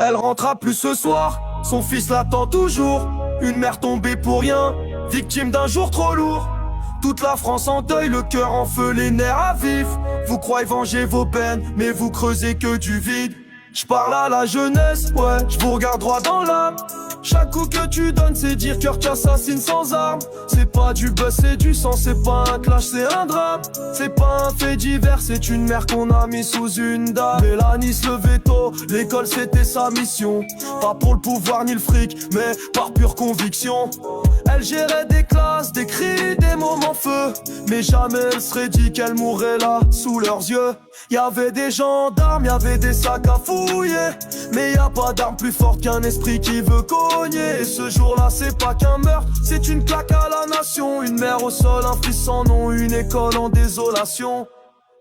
Elle rentrera plus ce soir, son fils l'attend toujours. Une mère tombée pour rien, victime d'un jour trop lourd. Toute la France en deuil, le cœur en feu, les nerfs à vif. Vous croyez venger vos peines, mais vous creusez que du vide. J'parle à la jeunesse, ouais, j'vous regarde droit dans l'âme. Chaque coup que tu donnes, c'est dire cœur qu'assassine sans armes. C'est pas du buzz, c'est du sang, c'est pas un clash, c'est un drame. C'est pas un fait divers, c'est une mère qu'on a mis sous une dame. Mélanie se levait tôt, l'école c'était sa mission. Pas pour le pouvoir ni le fric, mais par pure conviction. Elle gérait des classes, des cris, des moments feu. Mais jamais elle serait dit qu'elle mourrait là, sous leurs yeux. Y'avait des gendarmes, y'avait des sacs à fouiller. Mais y a pas d'arme plus forte qu'un esprit qui veut cogner. Et ce jour-là c'est pas qu'un meurtre, c'est une claque à la nation. Une mère au sol, un fils sans nom, une école en désolation.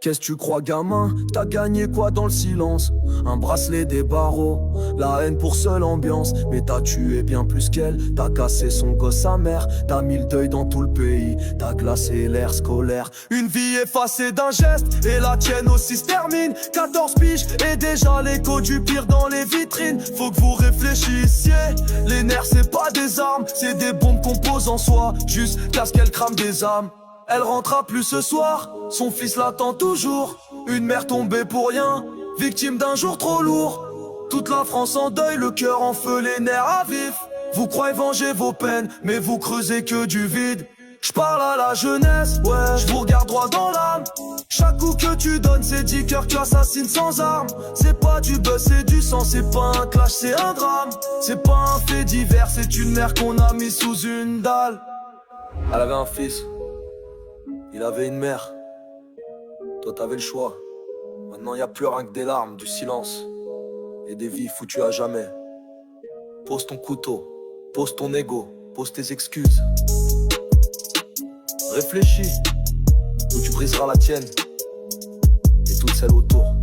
Qu'est-ce que tu crois gamin, t'as gagné quoi dans le silence? Un bracelet, des barreaux, la haine pour seule ambiance. Mais t'as tué bien plus qu'elle, t'as cassé son gosse sa mère. T'as mis le deuil dans tout le pays, t'as glacé l'air scolaire. Une vie effacée d'un geste, et la tienne aussi se termine. 14 piges, et déjà l'écho du pire dans les vitrines. Faut que vous réfléchissiez, les nerfs c'est pas des armes, c'est des bombes qu'on pose en soi, juste parce qu'elles crament des âmes. Elle rentrera plus ce soir, son fils l'attend toujours. Une mère tombée pour rien, victime d'un jour trop lourd. Toute la France en deuil, le cœur en feu, les nerfs à vif. Vous croyez venger vos peines, mais vous creusez que du vide. J'parle à la jeunesse, ouais, j'vous regarde droit dans l'âme. Chaque coup que tu donnes, c'est 10 cœurs que tu assassines sans armes. C'est pas du buzz, c'est du sang, c'est pas un clash, c'est un drame. C'est pas un fait divers, c'est une mère qu'on a mis sous une dalle. Elle avait un fils, il avait une mère. Toi t'avais le choix. Maintenant y a plus rien que des larmes, du silence et des vies foutues à jamais. Pose ton couteau, pose ton ego, pose tes excuses. Réfléchis, ou tu briseras la tienne et toutes celles autour.